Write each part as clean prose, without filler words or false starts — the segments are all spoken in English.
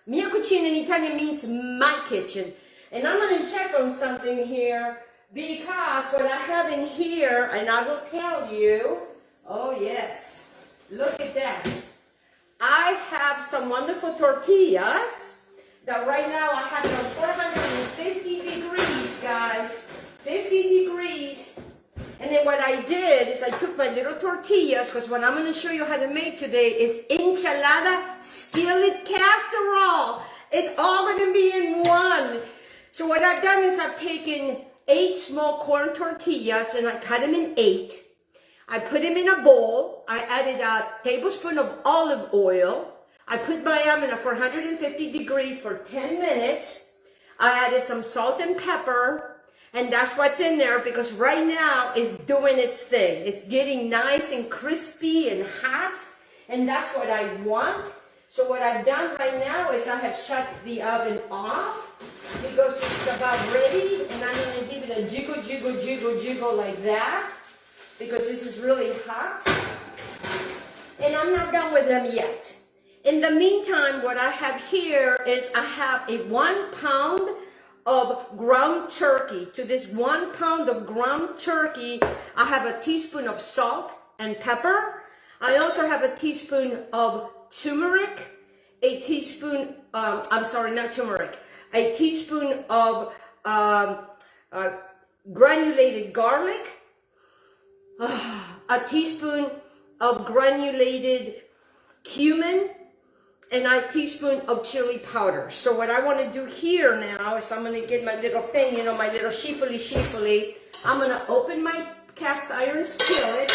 Mia cucina in Italian means my kitchen. And I'm going to check on something here because what I have in here, and I will tell you, oh yes, look at that. I have some wonderful tortillas that right now I have them 450 degrees, guys, 50 degrees. And then what I did is I took my little tortillas, because what I'm going to show you how to make today is enchilada skillet casserole. It's all going to be in one. So what I've done is I've taken 8 small corn tortillas and I cut them in 8. I put them in a bowl. I added a tablespoon of olive oil. I put my oven at 450 degrees for 10 minutes. I added some salt and pepper. And that's what's in there, because right now it's doing its thing. It's getting nice and crispy and hot, and that's what I want. So what I've done right now is I have shut the oven off because it's about ready, and I'm going to give it a jiggle, jiggle, jiggle, jiggle like that because this is really hot. And I'm not done with them yet. In the meantime, what I have here is I have a 1 pound of ground turkey. To this 1 pound of ground turkey, I have a teaspoon of salt and pepper. I also have a teaspoon of turmeric, a teaspoon, I'm sorry, not turmeric, a teaspoon of granulated garlic, a teaspoon of granulated cumin, and a teaspoon of chili powder. So what I want to do here now is I'm going to get my little thing, you know, my little sheepily. I'm going to open my cast iron skillet.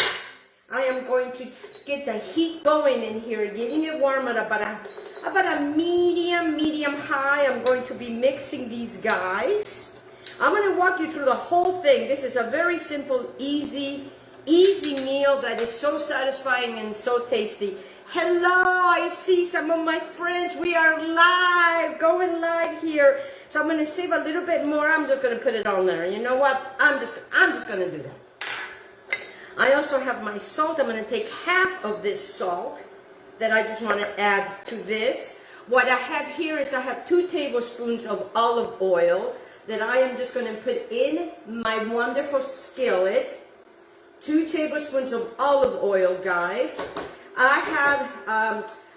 I am going to get the heat going in here, getting it warm at about a medium high. I'm going to be mixing these guys. I'm going to walk you through the whole thing. This is a very simple, easy meal that is so satisfying and so tasty. Hello, I see some of my friends. We are live, going live here. So I'm going to save a little bit more. I'm just going to put it on there. You know what? I'm just going to do that. I also have my salt. I'm going to take half of this salt that I just want to add to this. What I have here is I have 2 tablespoons of olive oil that I am just going to put in my wonderful skillet. 2 tablespoons of olive oil, guys. I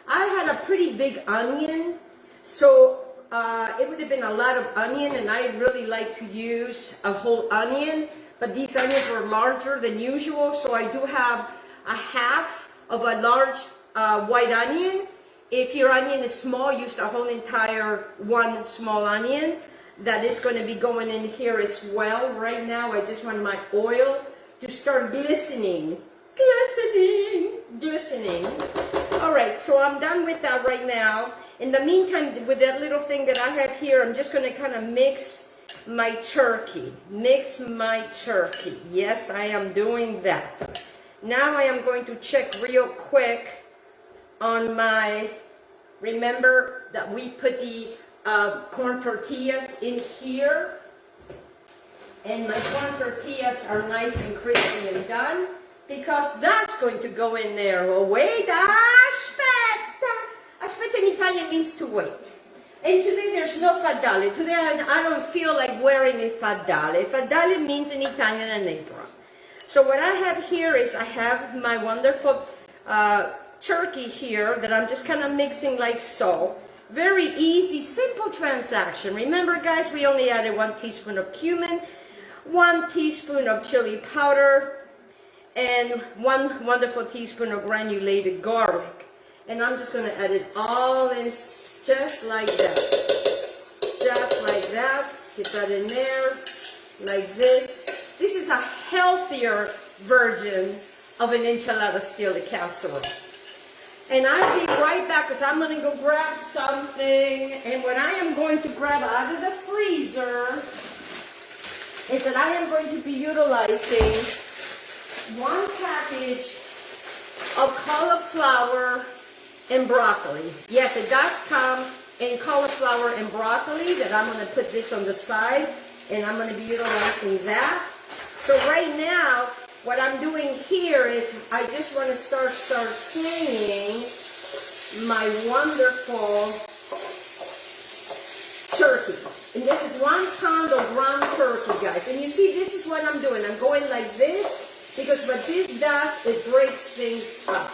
had a pretty big onion, so it would have been a lot of onion, and I really like to use a whole onion, but these onions were larger than usual, so I do have a half of a large white onion. If your onion is small, use the whole entire 1 small onion. That is going to be going in here as well. Right now, I just want my oil to start glistening. Glistening. All right, so I'm done with that right now. In the meantime, with that little thing that I have here, I'm just going to kind of mix my turkey. Yes, I am doing that. Now I am going to check real quick on my, remember that we put the corn tortillas in here. And my corn tortillas are nice and crispy and done, because that's going to go in there. Oh, wait, aspetta. Aspetta in Italian means to wait. And today there's no fadale. Today I don't feel like wearing a fadale. Fadale means in Italian an apron. So what I have here is I have my wonderful turkey here that I'm just kind of mixing like so. Very easy, simple transaction. Remember, guys, we only added 1 teaspoon of cumin, 1 teaspoon of chili powder, and 1 wonderful teaspoon of granulated garlic. And I'm just going to add it all in just like that. Just like that. Get that in there like this. This is a healthier version of an enchilada skillet casserole. And I'll be right back because I'm going to go grab something. And what I am going to grab out of the freezer is that I am going to be utilizing one package of cauliflower and broccoli. Yes, it does come in cauliflower and broccoli, that I'm going to put this on the side, and I'm going to be utilizing that. So right now, what I'm doing here is I just want to start sauteing my wonderful turkey. And this is 1 pound of ground turkey, guys. And you see, this is what I'm doing. I'm going like this, because what this does, it breaks things up.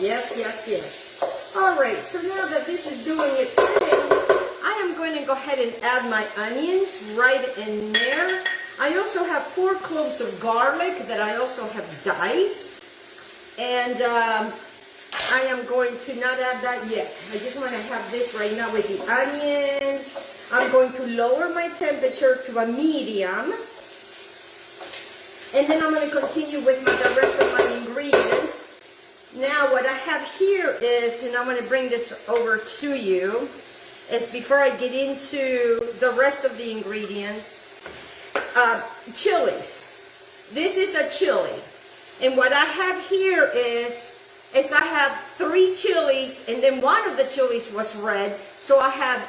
Yes, yes, yes. All right, so now that this is doing its thing, I am going to go ahead and add my onions right in there. I also have 4 cloves of garlic that I also have diced. And I am going to not add that yet. I just want to have this right now with the onions. I'm going to lower my temperature to a medium. And then I'm going to continue with the rest of my ingredients. Now what I have here is, and I'm going to bring this over to you, is before I get into the rest of the ingredients, chilies. This is a chili. And what I have here is I have 3 chilies, and then one of the chilies was red. So I have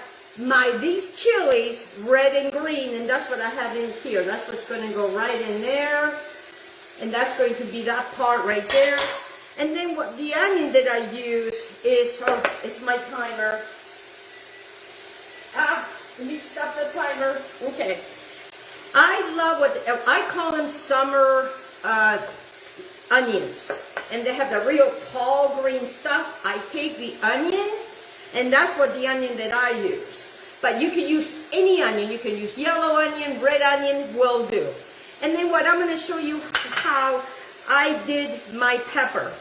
these chilies, red and green, and that's what I have in here. That's what's going to go right in there. And that's going to be that part right there. And then what the onion that I use is, it's my timer. Let me stop the timer. Okay. I love I call them summer onions. And they have the real tall green stuff. I take the onion, and that's what the onion that I use. But you can use any onion. You can use yellow onion, red onion, will do. And then what I'm going to show you how I did my pepper.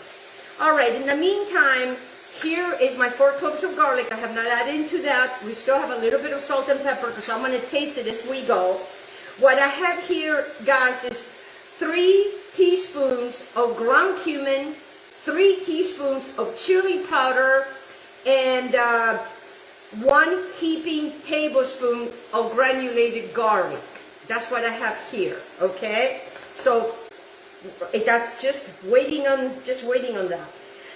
All right, in the meantime, here is my 4 cloves of garlic. I have not added into that. We still have a little bit of salt and pepper, so I'm going to taste it as we go. What I have here, guys, is 3 teaspoons of ground cumin, 3 teaspoons of chili powder, and 1 heaping tablespoon of granulated garlic. That's what I have here, okay? So that's just waiting on that.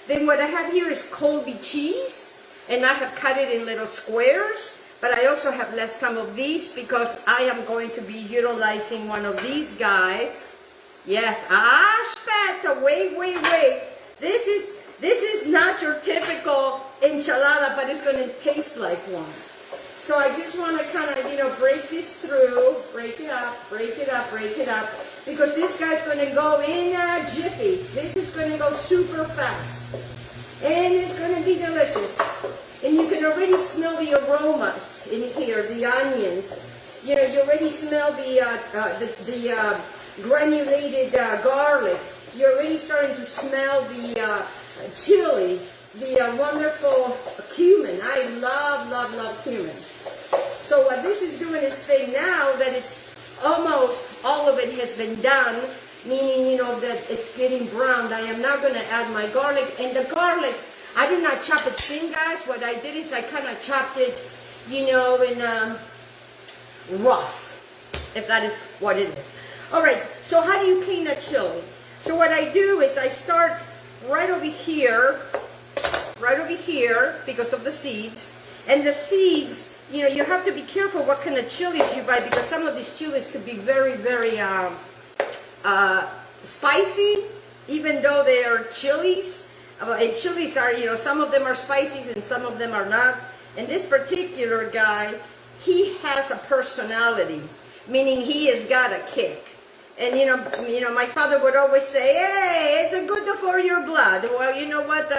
Then what I have here is Colby cheese, and I have cut it in little squares, but I also have left some of these because I am going to be utilizing one of these guys. Yes, aspetta, wait. This is not your typical enchilada, but it's going to taste like one. So I just want to kind of, break this through, break it up, because this guy's going to go in a jiffy. This is going to go super fast. And it's going to be delicious. And you can already smell the aromas in here, the onions. You already smell the granulated garlic. You're already starting to smell the chili, the wonderful cumin. I love cumin. So what this is doing is thing now that it's almost all of it has been done, meaning, that it's getting browned. I am now going to add my garlic. And the garlic, I did not chop it thin, guys. What I did is I kind of chopped it, in rough, if that is what it is. All right, so how do you clean a chili? So what I do is I start right over here, because of the seeds. And the seeds, you have to be careful what kind of chilies you buy, because some of these chilies could be very, very spicy, even though they are chilies. And chilies are, some of them are spicy and some of them are not. And this particular guy, he has a personality, meaning he has got a kick. And my father would always say, "Hey, it's good for your blood." Well, you know what?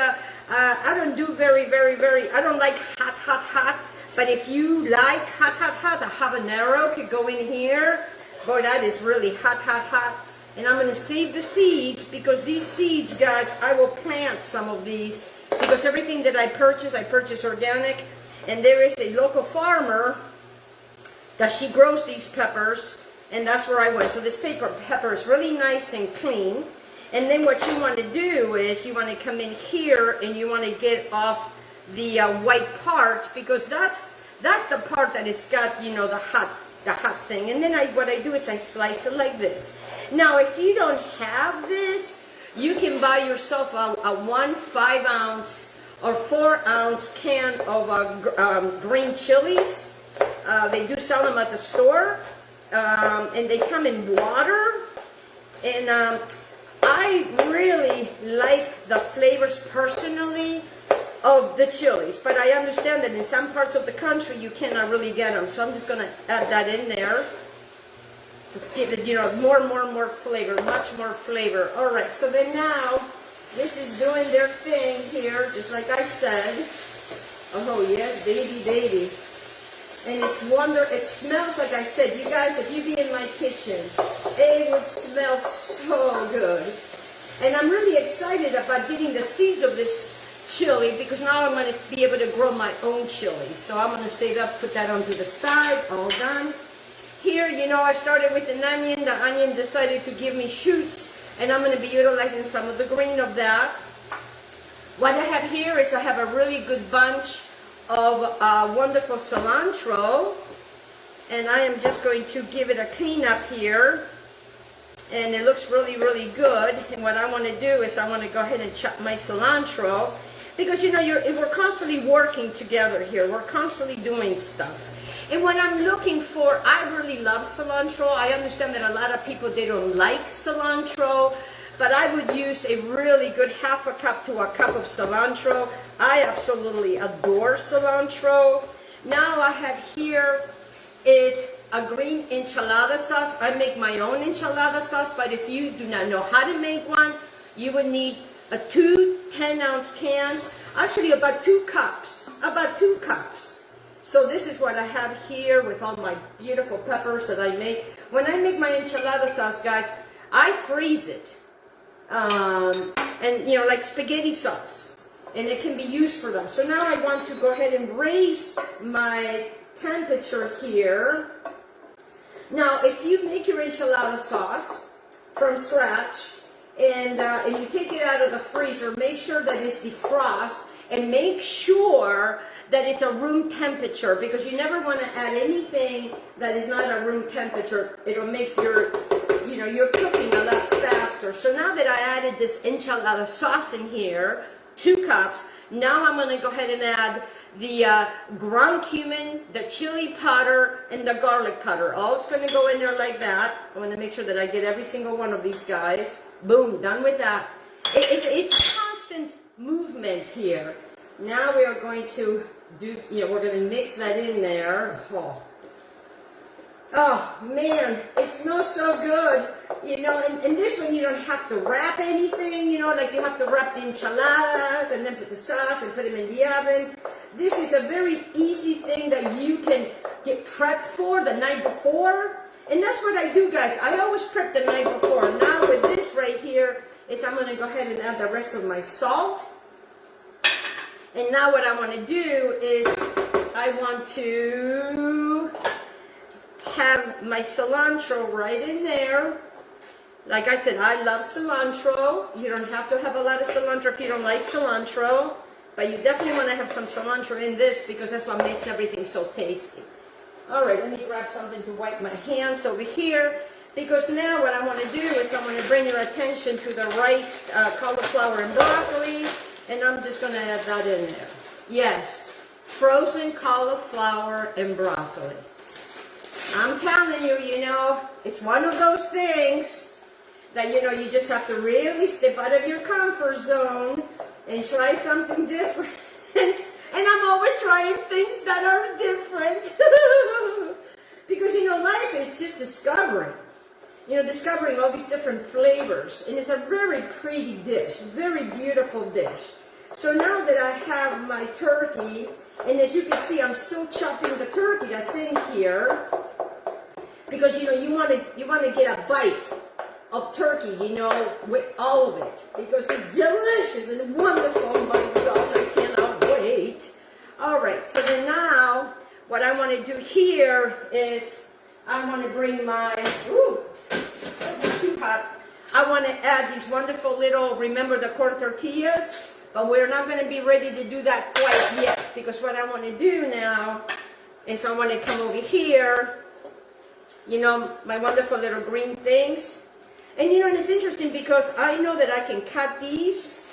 I don't do I don't like hot. But if you like hot, a habanero could go in here. Boy, that is really hot. And I'm going to save the seeds, because these seeds, guys, I will plant some of these, because everything that I purchase organic. And there is a local farmer that she grows these peppers, and that's where I went. So this pepper is really nice and clean. And then what you want to do is you want to come in here and you want to get off the white part, because that's the part that has got, the hot thing. And then what I do is I slice it like this. Now, if you don't have this, you can buy yourself a 1 5-ounce or 4-ounce can of green chilies. They do sell them at the store, and they come in water. And I really like the flavors personally of the chilies, but I understand that in some parts of the country you cannot really get them. So I'm just going to add that in there to give it, more flavor, much more flavor. All right, so then now this is doing their thing here, just like I said. Oh yes, baby. And it smells like I said. You guys, if you be in my kitchen, it would smell so good. And I'm really excited about getting the seeds of this chili, because now I'm going to be able to grow my own chili. So I'm going to save up, put that onto the side, all done. Here, I started with an onion. The onion decided to give me shoots, and I'm going to be utilizing some of the green of that. What I have here is I have a really good bunch of wonderful cilantro, and I am just going to give it a clean up here. And it looks really, really good. And what I want to do is I want to go ahead and chop my cilantro, because we're constantly working together here. We're constantly doing stuff. And what I'm looking for, I really love cilantro. I understand that a lot of people, they don't like cilantro, but I would use a really good 1/2 cup to a cup of cilantro. I absolutely adore cilantro. Now I have here is a green enchilada sauce. I make my own enchilada sauce, but if you do not know how to make one, you would need 2 10-ounce cans, actually about 2 cups, So this is what I have here with all my beautiful peppers that I make. When I make my enchilada sauce, guys, I freeze it, and like spaghetti sauce, and it can be used for that. So now I want to go ahead and raise my temperature here. Now, if you make your enchilada sauce from scratch and you take it out of the freezer, make sure that it's defrosted, and make sure that it's a room temperature, because you never want to add anything that is not a room temperature. It'll make your cooking a lot faster. So now that I added this enchilada sauce in here, 2 cups, now I'm going to go ahead and add the ground cumin, the chili powder, and the garlic powder. All it's going to go in there like that. I want to make sure that I get every single one of these guys. Boom, done with that. It's constant movement here. Now we are going to we're going to mix that in there. Oh man, it smells so good. And this one you don't have to wrap anything, like you have to wrap the enchiladas and then put the sauce and put them in the oven. This is a very easy thing that you can get prepped for the night before. And that's what I do, guys. I always prep the night before. Now with this right here is I'm going to go ahead and add the rest of my salt. And now what I want to do is I want to have my cilantro right in there. Like I said, I love cilantro. You don't have to have a lot of cilantro if you don't like cilantro, but you definitely want to have some cilantro in this, because that's what makes everything so tasty. All right, let me grab something to wipe my hands over here, because now what I want to do is I want to bring your attention to the rice, cauliflower, and broccoli, and I'm just going to add that in there. Yes, frozen cauliflower and broccoli. I'm telling you, it's one of those things that, you just have to really step out of your comfort zone and try something different. And I'm always trying things that are different. Because, life is just discovering. Discovering all these different flavors. And it's a very pretty dish, very beautiful dish. So now that I have my turkey, and as you can see, I'm still chopping the turkey that's in here. Because, you want to get a bite of turkey, with all of it. Because it's delicious and wonderful. Oh my gosh, I cannot wait. All right, so then now, what I want to do here is, I want to bring my, that's too hot. I want to add these wonderful little, remember the corn tortillas? But we're not going to be ready to do that quite yet. Because what I want to do now is I want to come over here. you know, my wonderful little green things. And you know, and it's interesting because I know that I can cut these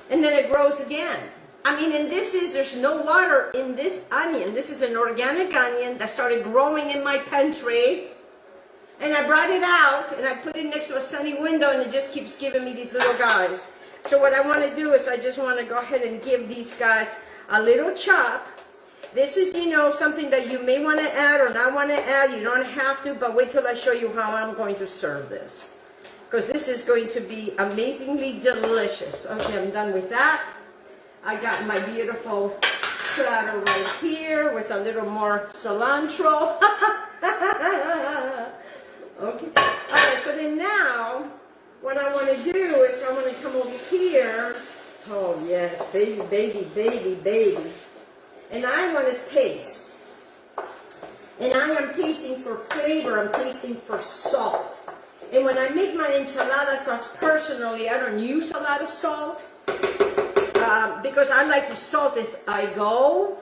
and then it grows again. I mean, and there's no water in this onion. This is an organic onion that started growing in my pantry. And I brought it out and I put it next to a sunny window and it just keeps giving me these little guys. So what I want to do is I just want to go ahead and give these guys a little chop. This is, you know, something that you may want to add or not want to add. You don't have to, but wait till I show you how I'm going to serve this. Because this is going to be amazingly delicious. Okay, I'm done with that. I got my beautiful platter right here with a little more cilantro. Okay. Alright, so then now, what I want to do is I want to come over here. Oh yes, baby, baby, baby, baby. And I want to taste. And I am tasting for flavor, I'm tasting for salt. And when I make my enchilada sauce personally, I don't use a lot of salt. Because I like to salt as I go.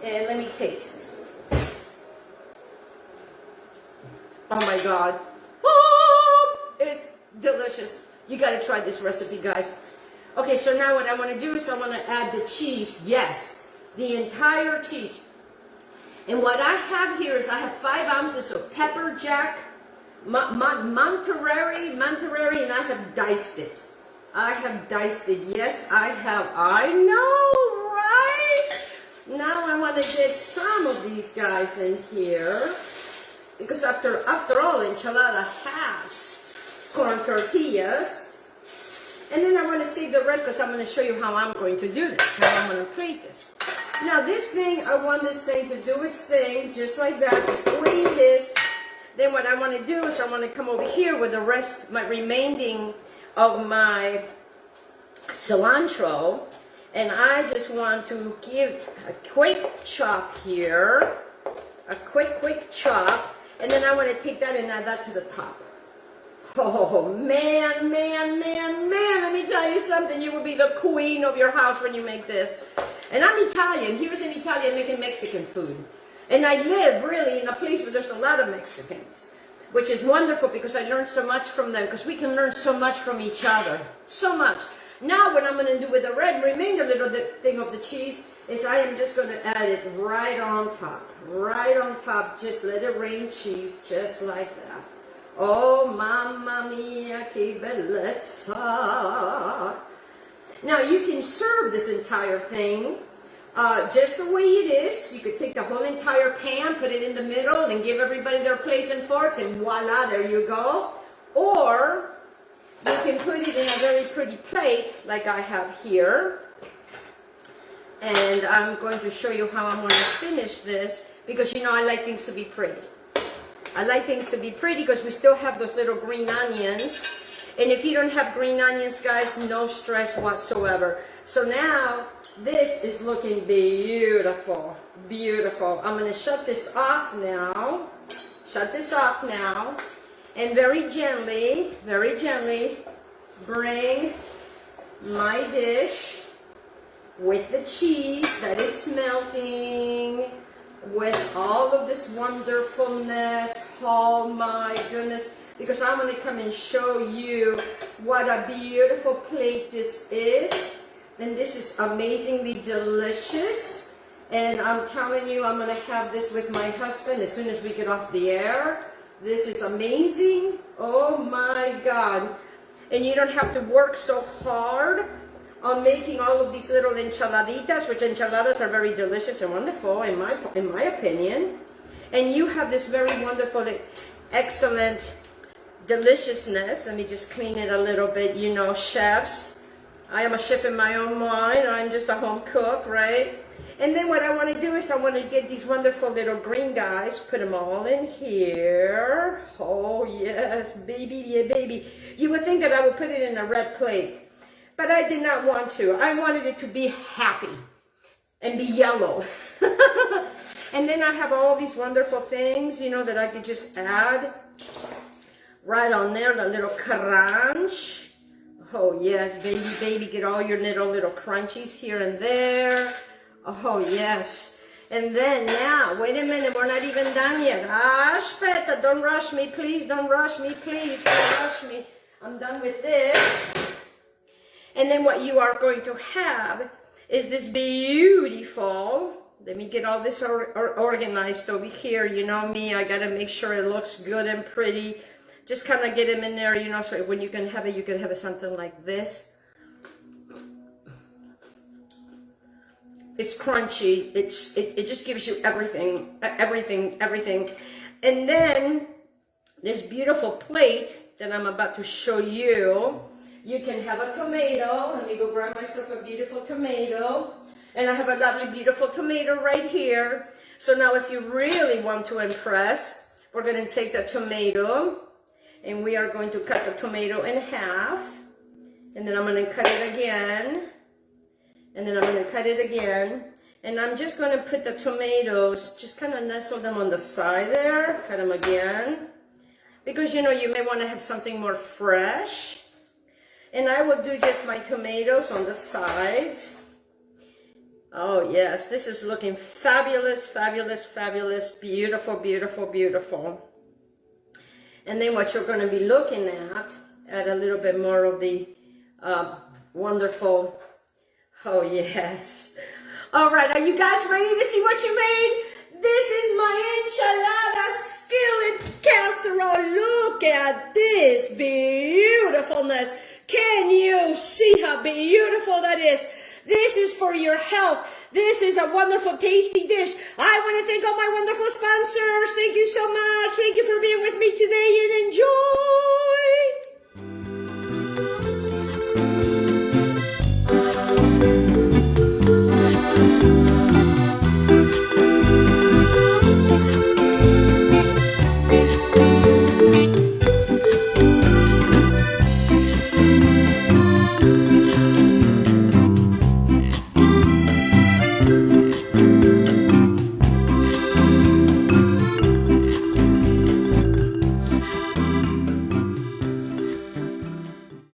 And let me taste. Oh my God. Oh, it's delicious. You got to try this recipe, guys. Okay, so now what I want to do is I want to add the cheese. Yes, the entire cheese. And what I have here is I have 5 ounces of pepper jack, Monterey, and I have diced it. I have diced it. Yes, I have. I know, right? Now I want to get some of these guys in here. Because after all, enchilada has corn tortillas. And then I want to save the rest because I'm going to show you how I'm going to do this, how I'm going to plate this. Now this thing, I want this thing to do its thing, just like that, just the way it is. Then what I want to do is I want to come over here with the rest, my remaining of my cilantro. And I just want to give a quick chop here. A quick chop. And then I want to take that and add that to the top. Oh, man, let me tell you something. You will be the queen of your house when you make this. And I'm Italian. Here's an Italian making Mexican food. And I live really in a place where there's a lot of Mexicans, which is wonderful because I learned so much from them, because we can learn so much from each other. So much. Now what I'm going to do with the remainder little thing of the cheese is I am just going to add it right on top. Right on top. Just let it rain cheese just like that. Oh, mamma mia, che bellezza. Now you can serve this entire thing just the way it is. You could take the whole entire pan, put it in the middle, and give everybody their plates and forks, and voila, there you go. Or you can put it in a very pretty plate like I have here. And I'm going to show you how I'm going to finish this, because you know I like things to be pretty. I like things to be pretty because we still have those little green onions. And if you don't have green onions, guys, no stress whatsoever. So now this is looking beautiful. Beautiful. I'm going to shut this off now. Shut this off now. And very gently bring my dish with the cheese that it's melting, with all of this wonderfulness. Oh my goodness. Because I'm going to come and show you what a beautiful plate this is. And this is amazingly delicious. And I'm telling you, I'm going to have this with my husband as soon as we get off the air. This is amazing. Oh my God. And you don't have to work so hard on making all of these little enchiladitas, which enchiladas are very delicious and wonderful in my opinion. And you have this very wonderful, excellent deliciousness. Let me just clean it a little bit. You know, chefs, I am a chef in my own mind. I'm just a home cook, right? And then what I want to do is I want to get these wonderful little green guys, put them all in here. Oh yes, baby, yeah, baby. You would think that I would put it in a red plate, but I did not want to. I wanted it to be happy and be yellow. And then I have all these wonderful things, you know, that I could just add right on there, the little crunch. Oh yes, baby, get all your little crunchies here and there. Oh yes. And then, yeah, wait a minute, we're not even done yet. Aspetta, don't rush me, please, don't rush me, please, don't rush me. I'm done with this. And then what you are going to have is this beautiful, let me get all this organized over here. You know me, I gotta make sure it looks good and pretty. Just kind of get them in there, you know, so when you can have it something like this. It's crunchy. It just gives you everything. And then this beautiful plate that I'm about to show you. You can have a tomato. Let me go grab myself a beautiful tomato. And I have a lovely, beautiful tomato right here. So now if you really want to impress, we're going to take the tomato and we are going to cut the tomato in half. And then I'm going to cut it again. And then I'm going to cut it again. And I'm just going to put the tomatoes, just kind of nestle them on the side there. Cut them again. Because, you know, you may want to have something more fresh. And I will do just my tomatoes on the sides. Oh, yes. This is looking fabulous, fabulous, fabulous. Beautiful, beautiful, beautiful. And then what you're going to be looking at, add a little bit more of the wonderful... Oh, yes. All right, are you guys ready to see what you made? This is my enchilada skillet casserole. Look at this beautifulness. Can you see how beautiful that is? This is for your health. This is a wonderful, tasty dish. I want to thank all my wonderful sponsors. Thank you so much. Thank you for being with me today and enjoy.